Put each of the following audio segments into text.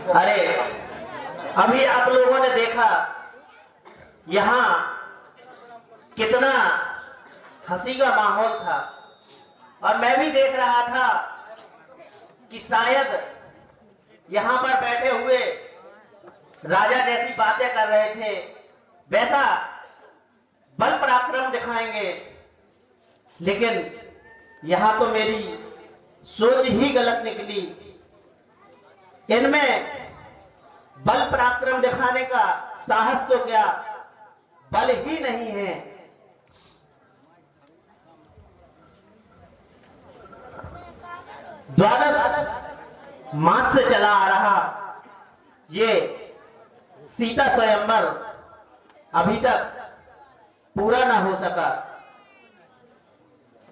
अरे अभी आप लोगों ने देखा यहाँ कितना हंसी का माहौल था, और मैं भी देख रहा था कि शायद यहाँ पर बैठे हुए राजा जैसी बातें कर रहे थे, वैसा बल पराक्रम दिखाएंगे। लेकिन यहाँ तो मेरी सोच ही गलत निकली। इनमें बल पराक्रम दिखाने का साहस तो क्या, बल ही नहीं है। द्वादश मास से चला आ रहा ये सीता स्वयंवर अभी तक पूरा ना हो सका।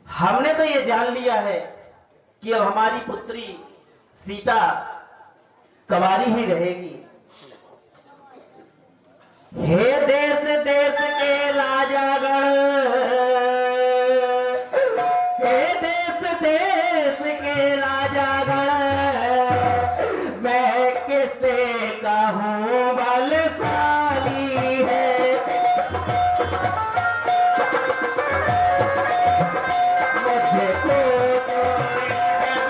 हमने तो ये जान लिया है कि अब हमारी पुत्री सीता कवारी ही रहेगी। हे देश देश के राजागण, हे देश देश के राजागण, मैं किसे कहूँ बलशाली है। मुझे तो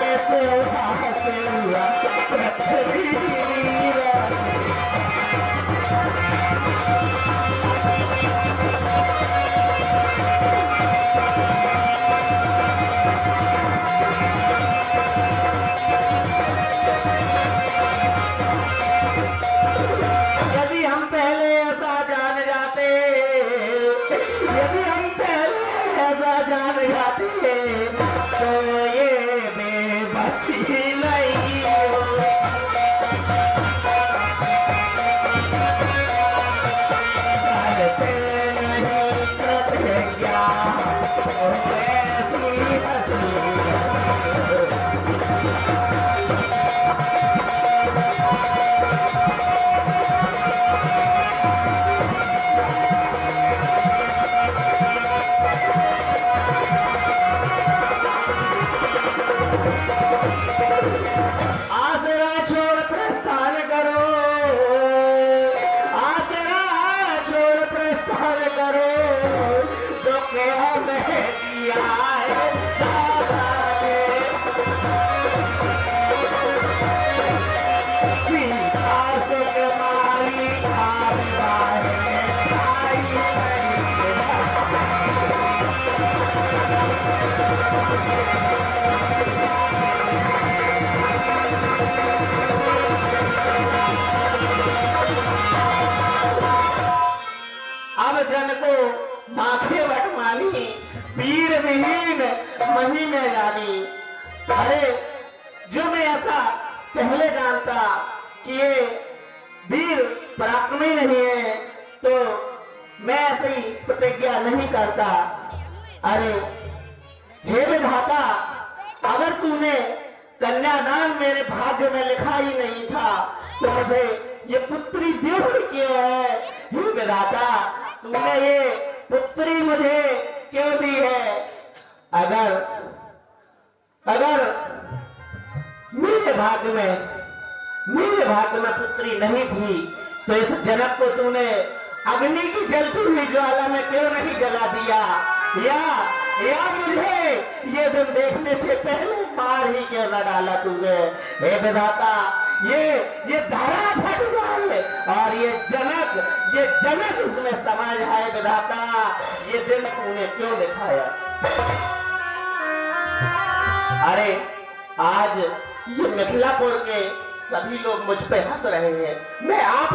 कैसे हासिल हुआ तो ये बेबसी नहीं करते नहीं प्रतिज्ञा जन को माथे बटमानी, पीर विहीन मही में जानी। अरे जो मैं ऐसा पहले जानता कि ये वीर पराक्रमी नहीं है, तो मैं ऐसी प्रतिज्ञा नहीं करता। अरे हे विधाता, अगर तूने कन्यादान मेरे भाग्य में लिखा ही नहीं था तो मुझे ये पुत्री क्यों क्यों है? हे विधाता, तूने ये पुत्री मुझे क्यों दी है? अगर मेरे भाग्य में पुत्री नहीं थी तो इस जनक को तूने अग्नि की जलती हुई ज्वाला में क्यों नहीं जला दिया? या मुझे ये दिन देखने से पहले मार ही क्यों न डाला तूने? हे विधाता, ये धारा फट जाए और ये जनक उसमें समा जाए। विधाता, ये दिन तूने क्यों दिखाया? अरे आज ये मिथिलापुर के सभी लोग मुझ पे हंस रहे हैं। मैं आप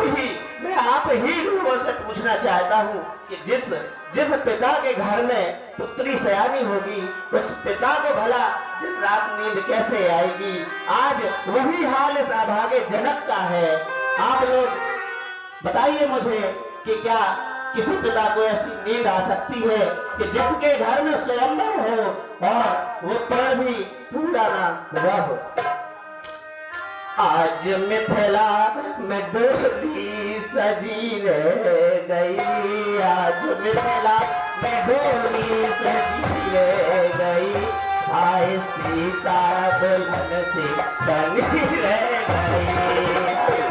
ही लोगों से पूछना चाहता हूँ कि जिस पिता के घर में पुत्री सयानी होगी, उस पिता को भला दिन रात नींद कैसे आएगी? आज वही हाल इस अभागे जनक का है। आप लोग बताइए मुझे कि क्या किसी पिता को ऐसी नींद आ सकती है कि जिसके घर में स्वयंवर हो और वो पर भी पूरा ना हुआ हो? आज मिथिला में डोली सजी रह गई, आज मिथिला में डोली सजी रह गई, आए सीता दुल्हन से बनी रह गई।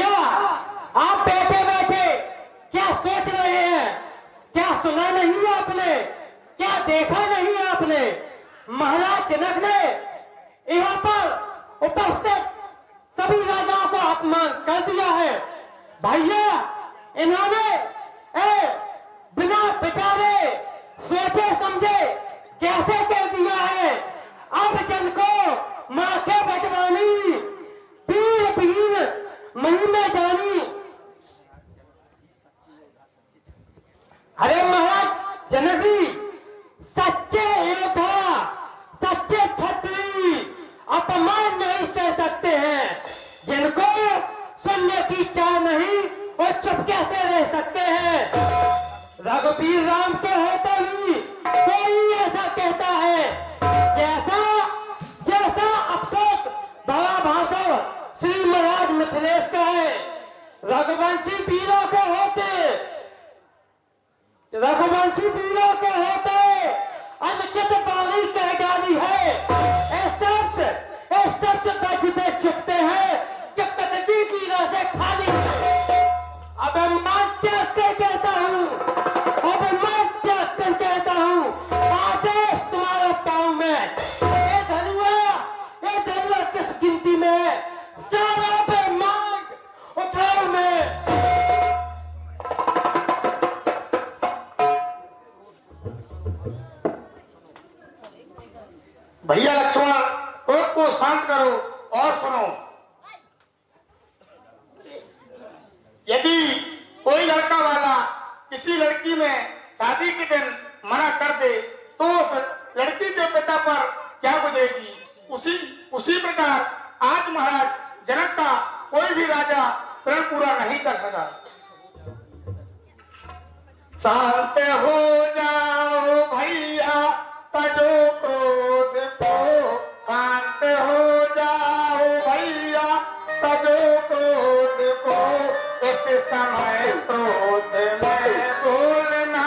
भैया आप बैठे बैठे क्या सोच रहे हैं? क्या सुना नहीं आपने? क्या देखा नहीं आपने? महाराज जनक ने यहाँ पर उपस्थित सभी राजाओं को अपमान कर दिया है। भैया इन्होंने बिना विचारे सोचे समझे कैसे कह दिया है। अब जन को माँ के बजवानी पीर पीर महिमा जानी। अरे महाराज जनक जी सच्चे योद्धा सच्चे छत्री अपमान नहीं सह सकते हैं। जिनको सुनने की चाह नहीं वो चुप कैसे रह सकते हैं? रघुवीर राम के होते ही कोई ऐसा कहता है जैसा जैसा अब तक बड़ा भाषण श्री महाराज मिथिलेश का है। रघुवंशी वीरों के होते अनुचित बाणी कह डाली है। इस शब्द बजते चुपते हैं कि पृथ्वी वीरों से खाली है। अब मैं त्याग कर कहता हूँ, अब मैं त्याग कर कहता हूँ, आशीष तुम्हारे पाँव में। ये धनुआ किस गिनती में है? सारा ब्रह्मांड उठाओ में। भैया लक्ष्मण क्रोध को शांत करो और सुनो। यदि कोई लड़का वाला किसी लड़की में शादी के दिन मना कर दे तो उस लड़की के पिता पर क्या गुजरेगी? उसी प्रकार आज महाराज जनक का कोई भी राजा प्रण पूरा नहीं कर सका। शांत हो जाओ भैया तजो क्रोध को, शांत हो जाओ भैया तजो क्रोध को। इस समय क्रोध में बोलना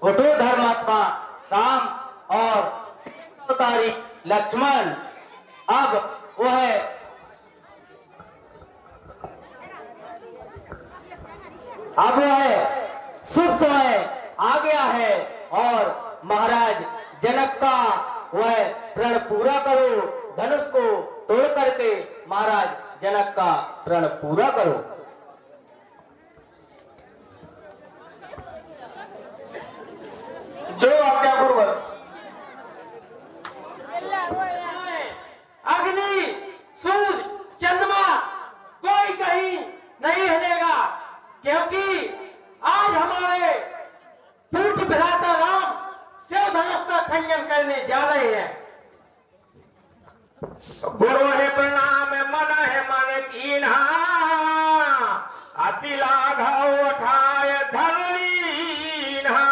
उठो धर्मात्मा राम और अवतारी लक्ष्मण। अब वह अब वह शुभ समय आ गया है और महाराज जनक का वह प्रण पूरा करो, धनुष को तोड़ करके महाराज जनक का प्रण पूरा करो। जो आज्ञा गुरुवर। अग्नि, सूरज, चंद्रमा कोई कहीं नहीं हिलेगा, क्योंकि आज हमारे पूज्य भ्राता राम शिव धनुष का खंडन करने जा रहे हैं। गुरु है प्रणाम मन है मन कीन्हा, अति लाघव उठाय धन लीन्हा।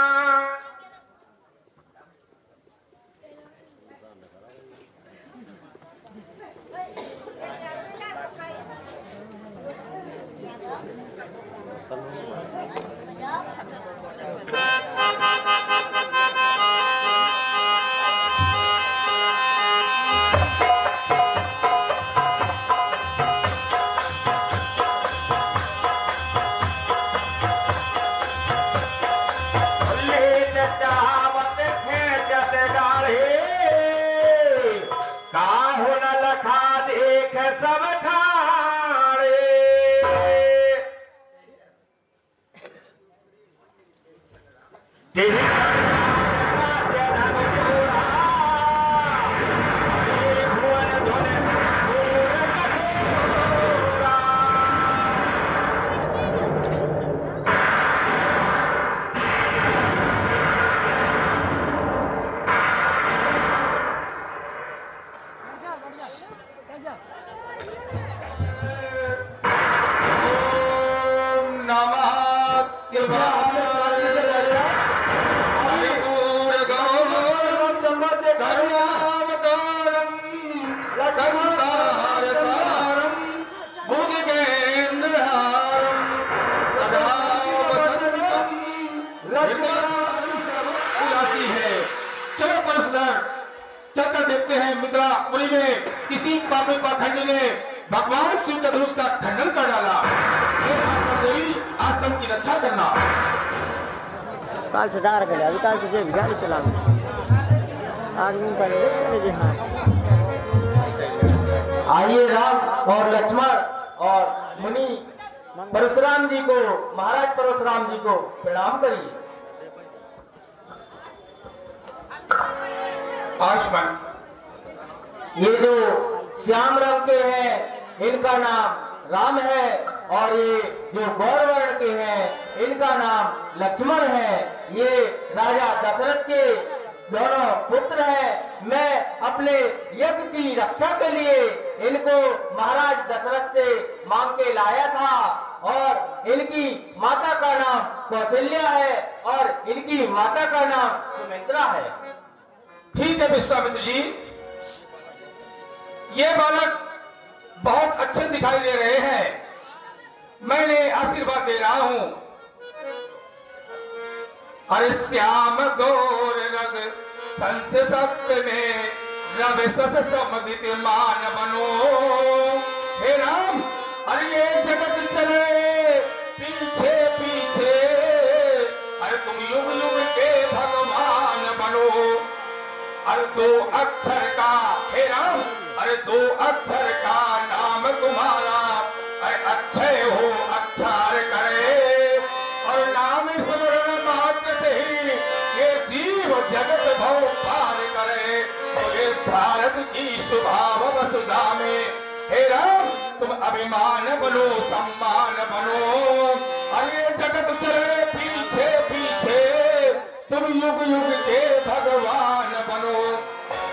सब ठाणे तेरी चलकर देखते हैं मित्रा मुनि में किसी पापी पाखंडी ने भगवान शिव के धनुष का खंडन कर डाला। देवी आश्रम की रक्षा करना। काल से दार कर अभी काल से गाड़ी चला आदमी पर हाँ। आइए राम और लक्ष्मण और मुनि परशुराम जी को, महाराज परशुराम जी को प्रणाम करिए। आयुष्मान ये जो श्याम रंग के हैं इनका नाम राम है, और ये जो गौर वर्ण के हैं इनका नाम लक्ष्मण है। ये राजा दशरथ के दोनों पुत्र हैं। मैं अपने यज्ञ की रक्षा के लिए इनको महाराज दशरथ से मांग के लाया था, और इनकी माता का नाम कौशल्या है और इनकी माता का नाम सुमित्रा है। ठीक है विश्वामित्र जी, ये बालक बहुत अच्छे दिखाई दे रहे हैं। मैंने आशीर्वाद दे रहा हूं। अरे श्याम गौर रग संस सत्य में रवि सस समुदित मान बनो। हे राम, अरे ये जगत चले पीछे पीछे, अरे तुम युग युग के भगवान बनो। अरे दो अक्षर का, हे राम, अरे दो अक्षर का नाम तुम्हारा, अरे अक्षय हो अक्षर करे, और नाम स्मरण मात्र से ही ये जीव जगत भव पार करे। तो ये भारत की स्वभाव वसुधा में, हे राम, तुम अभिमान बनो, सम्मान बनो। अरे जगत चले पीछे पीछे, तुम युग युग के भगवान बनो।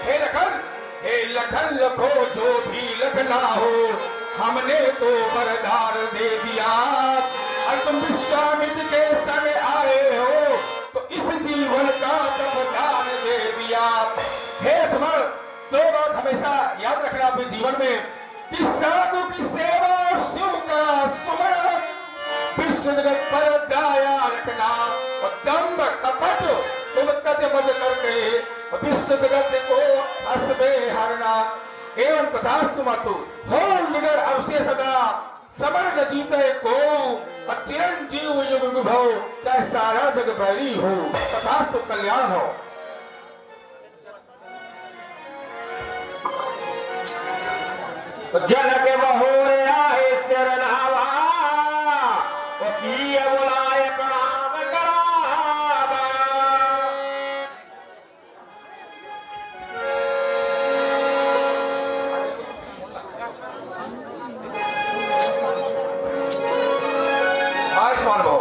हे लखन लखो जो भी लखना हो, हमने तो वरदान दे दिया। और तुम विश्वामित्र के संग आए हो तो इस जीवन का वरदान दे दिया। हे लक्ष्मण, दो बात हमेशा याद रखना अपने जीवन में कि साधु की सेवा और शिव का सुमरण, विश्व जगत पर दया रखना, और दम्भ कपट तुम तजमज करके विश्व जगत को हंस में हरना। एवं तथास्तु मतु हो निगर अवशेषदा समर जीते को और चिरंजीव युग विभव, चाहे सारा जग बैरी हो, तथास्तु कल्याण हो। जनक बहुरे आहे शरणावा, की बुलाए प्रणाम करावा। आयुष्मान भव,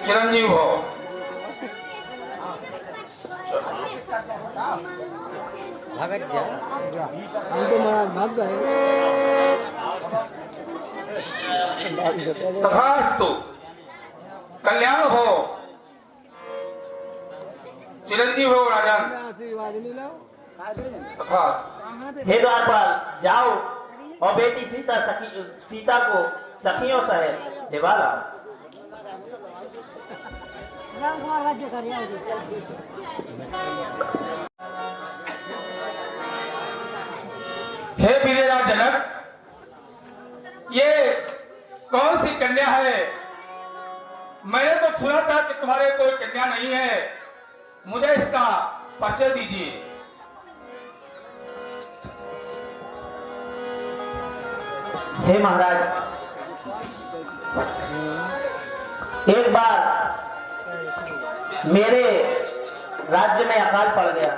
चिरंजीव भव। भागत जा, हम तो महाराज भाग गए। तथास्तु कल्याण हो, चिरंजीव हो राजन। तथास्तु। हे द्वारपाल, जाओ और बेटी सीता को सखियों सहित दिवा लाओ। हे वीरेरा जनक, ये कौन सी कन्या है? मैंने तो सुना था कि तुम्हारे कोई कन्या नहीं है, मुझे इसका परिचय दीजिए। हे महाराज, एक बार मेरे राज्य में अकाल पड़ गया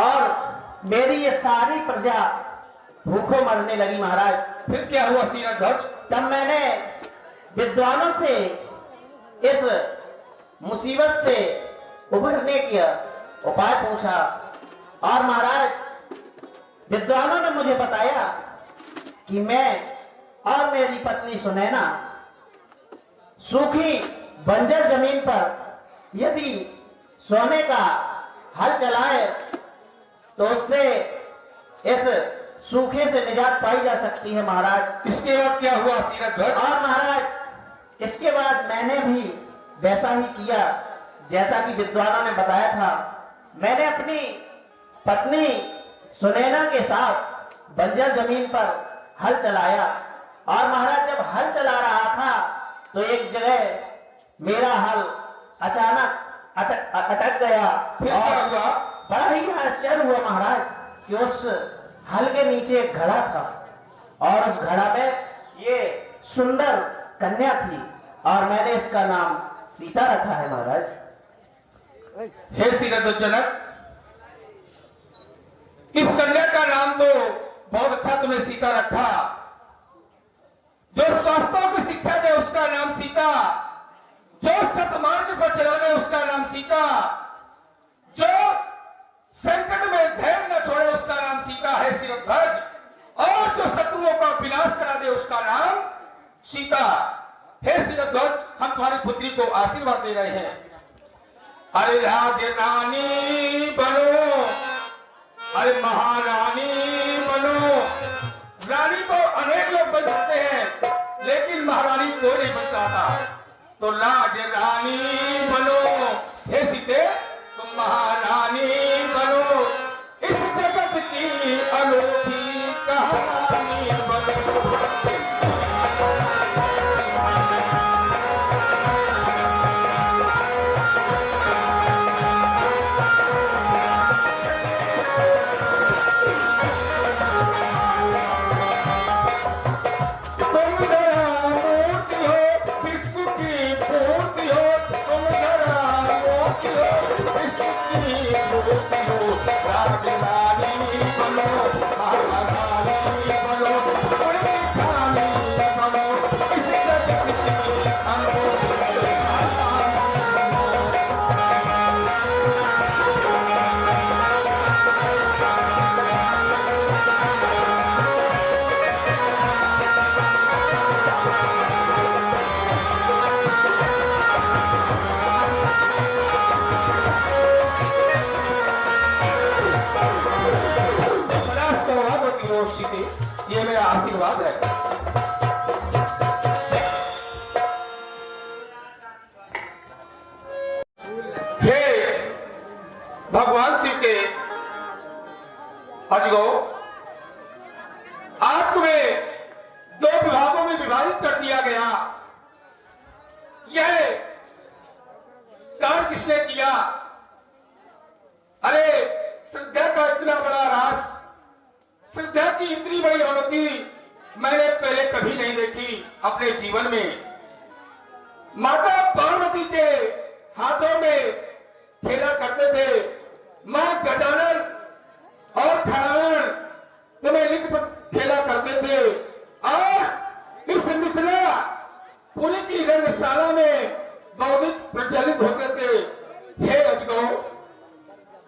और मेरी ये सारी प्रजा भूखों मरने लगी महाराज। फिर क्या हुआ सीरध्वज? तब मैंने विद्वानों से इस मुसीबत से उभरने का उपाय पूछा और महाराज विद्वानों ने मुझे बताया कि मैं और मेरी पत्नी सुनैना सूखी बंजर जमीन पर यदि सोने का हल चलाए तो उससे इस सूखे से निजात पाई जा सकती है महाराज। इसके बाद क्या हुआ सीरध्वज? और महाराज इसके बाद मैंने भी वैसा ही किया जैसा कि विद्वानों ने बताया था। मैंने अपनी पत्नी सुनैना के साथ बंजर जमीन पर हल चलाया और महाराज जब हल चला रहा था तो एक जगह मेरा हल अचानक अटक गया। फिर क्या हुआ? बड़ा ही आश्चर्य हुआ महाराज कि उस हल के नीचे एक घड़ा था और उस घड़ा में ये सुंदर कन्या थी और मैंने इसका नाम सीता रखा है महाराज। हे सीरध्वज जनक, इस कन्या का नाम तो बहुत अच्छा तुमने सीता रखा। जो शास्त्रों की शिक्षा दे उसका नाम सीता, जो सतमार्ग पर चलाने उसका नाम सीता, जो संकट में धैर्य न छोड़े उसका नाम सीता है सीरध्वज, और जो शत्रुओं का विनाश करा दे उसका नाम सीता। हे सीरध्वज, हम तुम्हारी पुत्री को आशीर्वाद दे रहे हैं। अरे राज रानी बनो, अरे महारानी बनो। रानी तो अनेक लोग बन जाते हैं लेकिन महारानी कोई नहीं बन जाता, तो राज रानी बनो। हे सीते, तुम महारानी बनो, इस जगत की अनोखी कहानी बनो। ये मेरा आशीर्वाद है। हे भगवान शिव के अजगो, आज तुम्हें 2 विभागों में विभाजित कर दिया गया। यह कार्य किसने किया? अरे श्रद्धा का इतना बड़ा रास, श्रद्धा की इतनी बड़ी अवनति मैंने पहले कभी नहीं देखी अपने जीवन में। माता पार्वती के हाथों में खेला करते थे मां गजानन और खड़ानन, तुम्हें लिख खेला करते थे। और इस मिथिला पुरी की रंगशाला में बहुत प्रचलित होते थे। हे अजगो,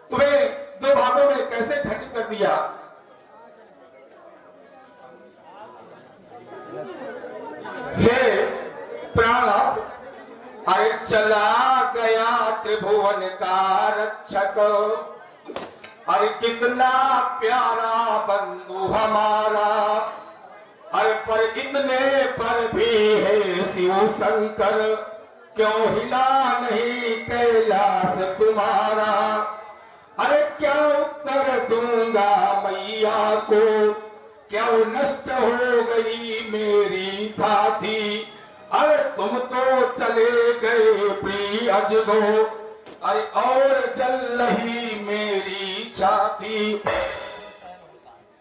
तुम्हें 2 भागों में कैसे खंडित कर दिया? हे प्राणनाथ, अरे चला गया त्रिभुवन का रक्षक, अरे कितना प्यारा बंधु हमारा, अरे पर इतने पर भी है शिव शंकर, क्यों हिला नहीं कैलाश तुम्हारा? अरे क्या उत्तर दूंगा मैया को, क्यों नष्ट हो गई मेरी थाती? अरे तुम तो चले गए प्रिय अजगो, अरे और जल रही मेरी छाती।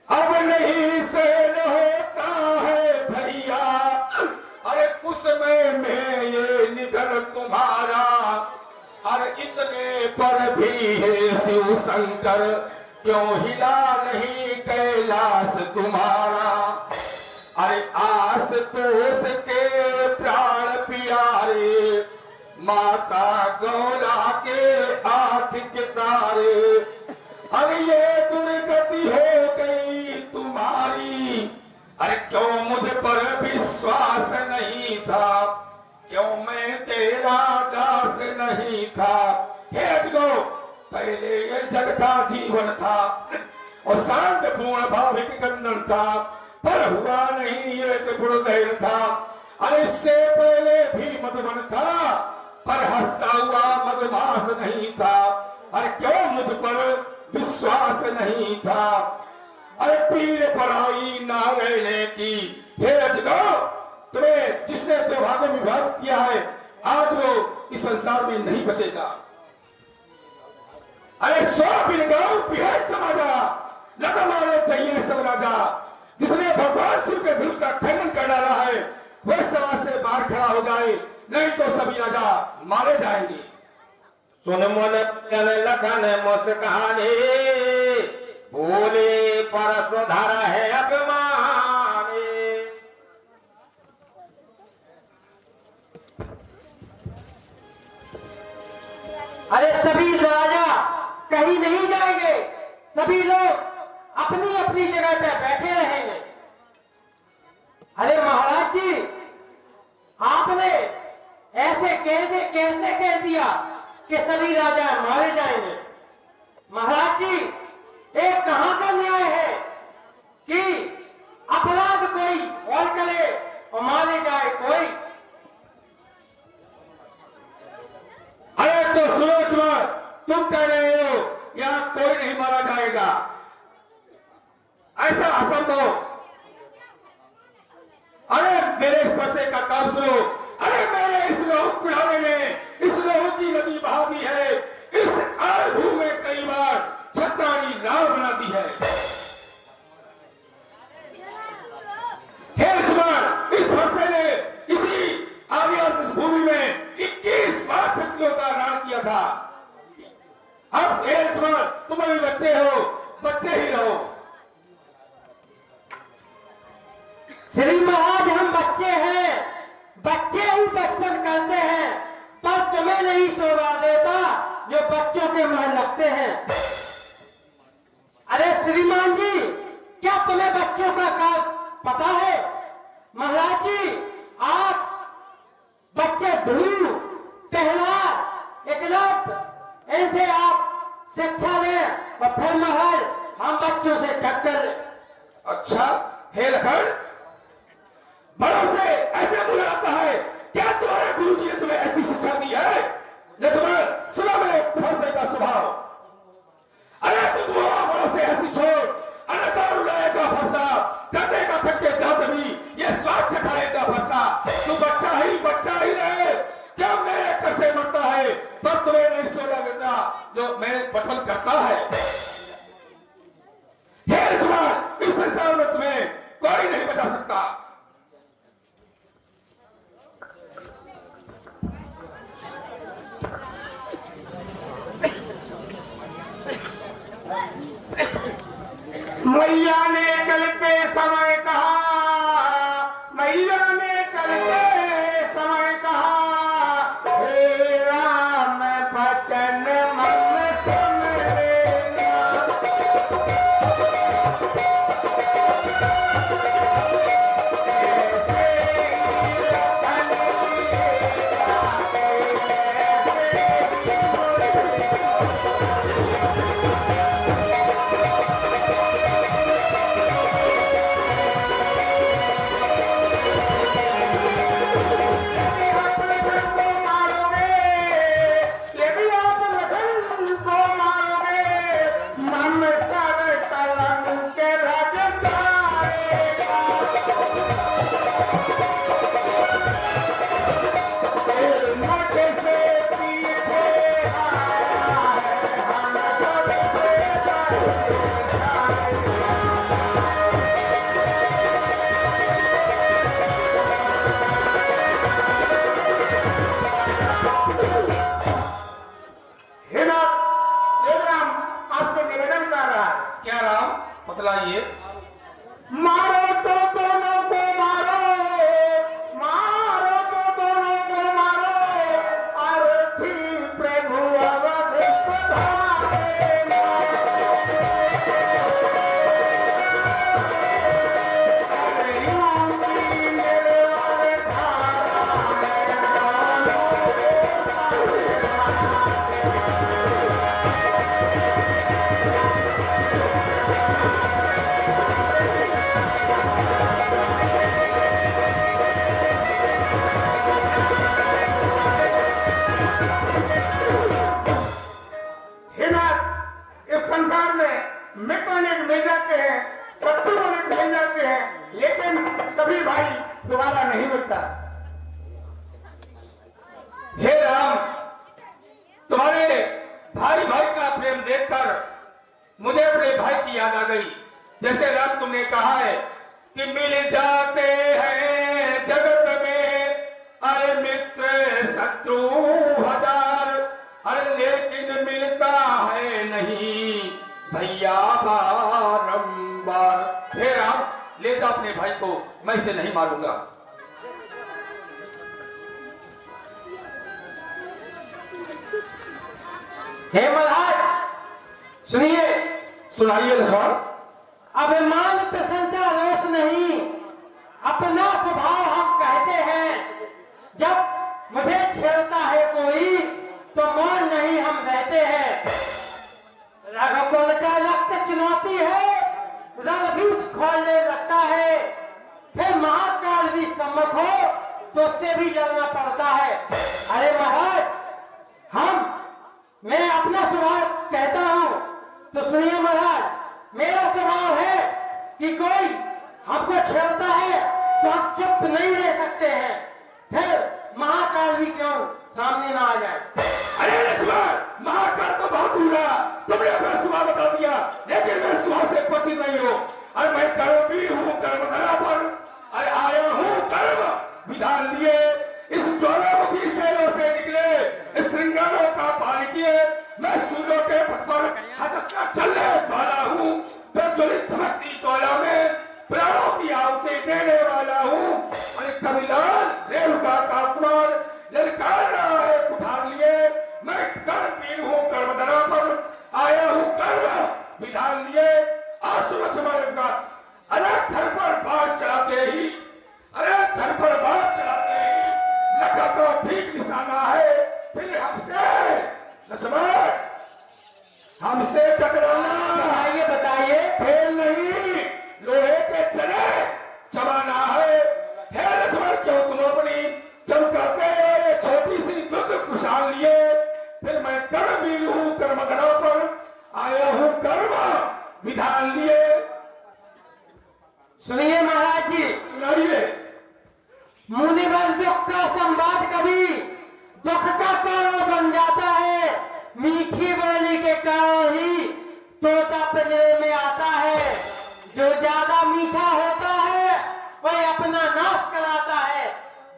अब नहीं सहन होता है भैया, अरे कुसमे में ये निधन तुम्हारा, अरे इतने पर भी है शिव शंकर, क्यों हिला नहीं कैलाश तुम्हारा? अरे आस तोष के प्राण प्यारे, माता गौरा के आर्थिक तारे, अरे ये दुर्गति हो गई तुम्हारी। अरे क्यों मुझ पर विश्वास नहीं था, क्यों मैं तेरा दास नहीं था? हे अजगो, पहले ये जग का जीवन था और शांत पूर्ण भाविक कंदन था, पर हुआ नहीं ये त्रिपुरदैन था। अरे इससे पहले भी मधुबन था, पर हंसता हुआ मधुमास नहीं था। अरे क्यों मुझ पर विश्वास नहीं था? अरे पीर पढ़ाई ना रहने की। हे अजगो, तुम्हें जिसने 2 भागों में विभाजित किया है, आज वो इस संसार में नहीं बचेगा। अरे 100 बिलगांव बिहार समाजा, लगा मारे चाहिए सब राजा। जिसने भगवान शिव के धनुष का खंडन कर डाला है, वह समाज से बाहर खड़ा हो जाए, नहीं तो सभी राजा मारे जाएंगे। सुन मन लखन मुस्काने, बोले परस धर है अभिमानी। अरे सभी राजा कहीं नहीं जाएंगे, सभी लोग अपनी अपनी जगह पे बैठे रहेंगे। अरे महाराज जी, आपने ऐसे कैसे कह दिया कि सभी राजा मारे जाएंगे? महाराज जी, एक कहां का न्याय है कि अपराध कोई और करे और मारे जाए कोई? अरे तो सोच मत, तुम कह रहे हो यहाँ कोई नहीं मारा जाएगा, ऐसा असंभव। अरे मेरे इस बसे का काम सुनो। अरे मेरे इस लोह पिढ़ाने में इस लोह की नदी बहा दी है, इस आरभू में कई बार छत्राणी नाव बना दी है। हे लक्ष्मण, इस बसे ने इसी आर्यावर्त इस भूमि में 21 बार क्षत्रियों का नाश किया था। अब हे लक्ष्मण, तुम अभी बच्चे हो, बच्चे ही रहो। श्री महाराज, हम बच्चे हैं, बच्चे ही बचपन करते हैं, पर तुम्हें नहीं शोभा देता जो बच्चों के मन लगते हैं। अरे श्रीमान जी, क्या तुम्हें बच्चों का काम पता है? महाराज जी, आप बच्चे ध्रुव, प्रहलाद, एकलव्य, ऐसे आप शिक्षा लें और फिर महाराज हम बच्चों से टक्कर लें। अच्छा, हे लखन, बड़ों से ऐसे बुलाता है, क्या तुम्हारे गुरुजी ने तुम्हें ऐसी शिक्षा दी है? लक्ष्मण, सुनो मेरे फरसे का स्वभाव। अरे तुम बड़ों से ऐसी छोड़ सकता है। हे लक्ष्मण, इस संसार में तुम्हें कोई नहीं बचा सकता। मैया ने चलते समय कहा, मैया ने चलते समय कहा, हे राम बचन मन सुन लेना। क्या राम, बतलाइए। मारो तो दोनों को मारो, मारो तो दोनों को मारो, अर्थी प्रभु अवध पधारेगा। इस संसार में मित्र अनेक मिल जाते हैं, शत्रु अनेक मिल जाते हैं, लेकिन कभी भाई दोबारा नहीं मिलता। हे राम, तुम्हारे भाई भाई का प्रेम देखकर मुझे अपने भाई की याद आ गई। जैसे राम तुमने कहा है कि मिल जाते हैं जगत में, अरे मित्र शत्रु हजार, अरे लेकिन मिलता है नहीं भैया बारंबार। हे राम, ले जाओ अपने भाई को, मैं इसे नहीं मारूंगा। हे महाराज सुनिए। सुनाइए लक्ष्मण। अभिमान प्रशंसा रोष नहीं, अपना स्वभाव हम कहते हैं। जब मुझे छेड़ता है कोई तो मौन नहीं हम रहते हैं। रघुकुल का रक्त चुनौती है, रणबीज खोलने लगता है, फिर महाकाल भी सम्मुख हो तो उससे भी लड़ना पड़ता है। अरे महाराज, मैं अपना स्वभाव कहता हूं तो सुनिए महाराज। मेरा स्वभाव है कि कोई हमको छेड़ता है तो हम चुप नहीं रह सकते हैं, फिर महाकाल भी क्यों सामने ना आ जाए। अरे लक्ष्मण, महाकाल तो बहुत दूर, तुमने अपना स्वभाव बता दिया, लेकिन मैं स्वभाव से पचित नहीं हूँ। अरे मैं कर्मी हूँ, कर्मधरा पर अरे आया हूँ कर्म विधान लिए। इस ज्वालामुखी शैलों से निकले इस श्रृंगारों का पानी किए, मैं सूर्यों के पथ पर हंसकर चलने वाला हूँ। प्रज्वलित धमकती ज्वाला में प्राणों की आहुति देने वाला हूँ। अरे कविलाल रेणुका का कुमार ललकार रहा है कुठार लिए, मैं कर्मवीर हूँ, कर्मधरा पर आया हूँ कर्म विधान लिए। आसुर का अरे धर पर बाढ़ चलाते ही, अरे धर पर बाढ़ चलाते ही लखा तो ठीक निशाना है, फिर हमसे टकराना। बताइए खेल नहीं, लोहे के चने चबाना है। हे लक्ष्मण, क्यों तुम अपनी चमकाते ये छोटी सी दुध कुशाल लिए, फिर मैं कर्मवीर हूँ, कर्मधरा पर आया हूँ कर्म विधान लिए।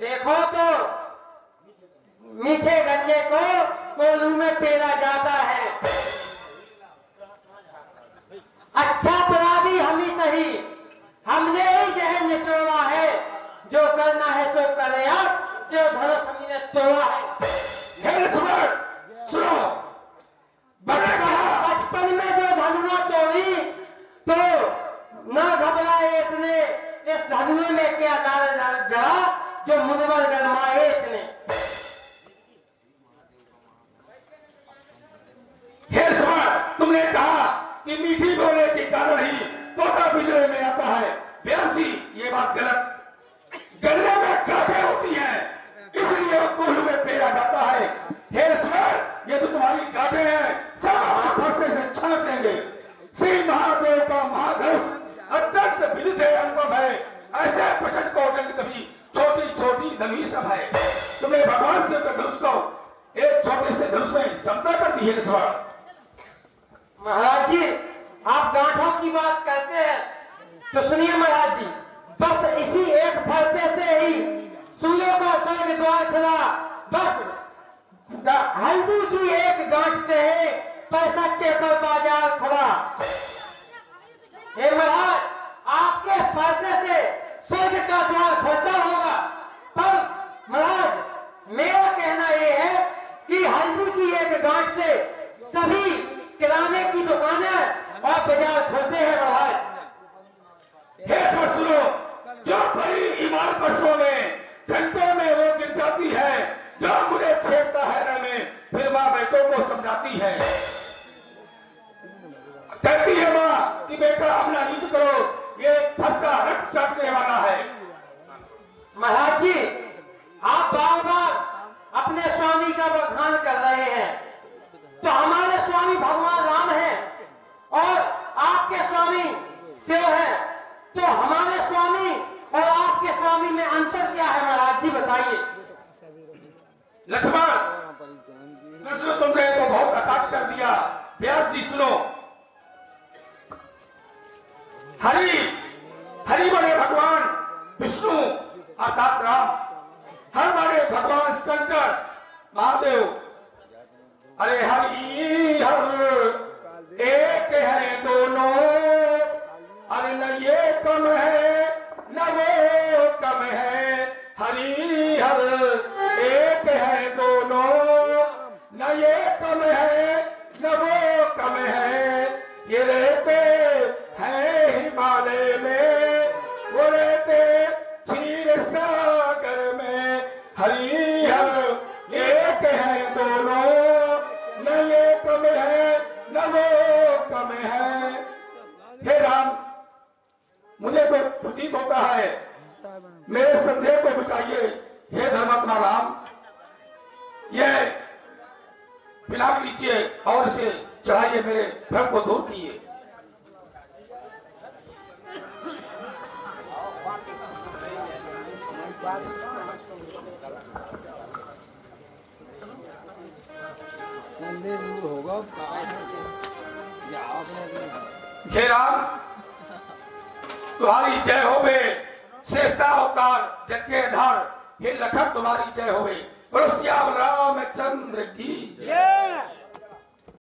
देखो तो मीठे गन्ने को कोल्हू में पेरा जाता है। अच्छा अपराधी हम ही सही, हमने ही जहर निचोड़ा है। जो करना है सो करे, अब जो धनुष हमने तोड़ा है। सुनो, बचपन में जो धनुआ तोड़ी तो न घबराए इतने, इस धनुए में क्या नार जड़ा जो मुनवर गरमाए इतने। तुमने कहा कि मीठी बोले के कारण ही तोता पिंजरे में आता है। ब्यासी, ये बात गलत। गन्ने में गांठें होती हैं, इसलिए कोल्हू में पेरा जाता है। हे लक्ष्मण, ये तो तुम्हारी गांठें हैं, सब हम फरसे से छाप देंगे। श्री महादेव का महाधनुष अत्यंत विदित अनुपम है। ऐसे प्रचंड को कभी छोटी छोटी धनुष है। तुम्हें भगवान शिव के धनुष को एक छोटे से धनुष में समता कर दी है लक्ष्मण। महाराज जी, आप गांठों की बात करते हैं तो सुनिए महाराज जी, बस इसी एक फरसे से ही सूर्यों का स्वर्ग द्वार खुला। बस हल्दी की एक गांठ से ही पैसा टेपर बाजार खुला। हे महाराज, आपके फरसे से स्वर्ग का द्वार खुलता होगा, पर महाराज मेरा कहना यह है कि हल्दी की एक गांठ से सभी किराने की दुकानें और बाजार खुलते हैं महाराज। सुनो, जो बड़ी ईमान परसों में घंटों में वो गिर जाती है, जो मुझे छेड़ता है रण में, फिर माँ बेटों को समझाती है। कहती है माँ कि बेटा अपना युद्ध करो, ये फंसा रक्त चाटने वाला है। महाराज जी, आप बार बार अपने स्वामी का बखान कर रहे हैं, तो हमारे स्वामी भगवान राम हैं और आपके स्वामी शिव हैं, तो हमारे स्वामी और आपके स्वामी में अंतर क्या है महाराज जी, बताइए। लक्ष्मण, तुमने तो बहुत अकाट कर दिया। व्यास जी सुनो, हरि हरि बने भगवान विष्णु अर्थात राम, हर बने भगवान शंकर महादेव। अरे हरि हर एक है दोनों, अरे न ये कम है न वो कम है। हरि हर एक है दोनों, न ये कम है न वो कम है। ये रहते हैं हिमालय में, वो रहते क्षीर सागर में। हरि हर एक है दोनों, न ये कम है न वो कम है। हे राम, मुझे तो प्रतीत होता है, मेरे संदेह को मिटाइए। हे धर्मात्मा राम, ये पिलाक लीजिए और इसे चढ़ाइए, मेरे भ्रम को दूर कीजिए। हे राम, तुम्हारी जय होवे, शेषा अवतार जग के आधार। हे लखन, तुम्हारी जय होवे। बोलो श्याम रामचंद्र की जय।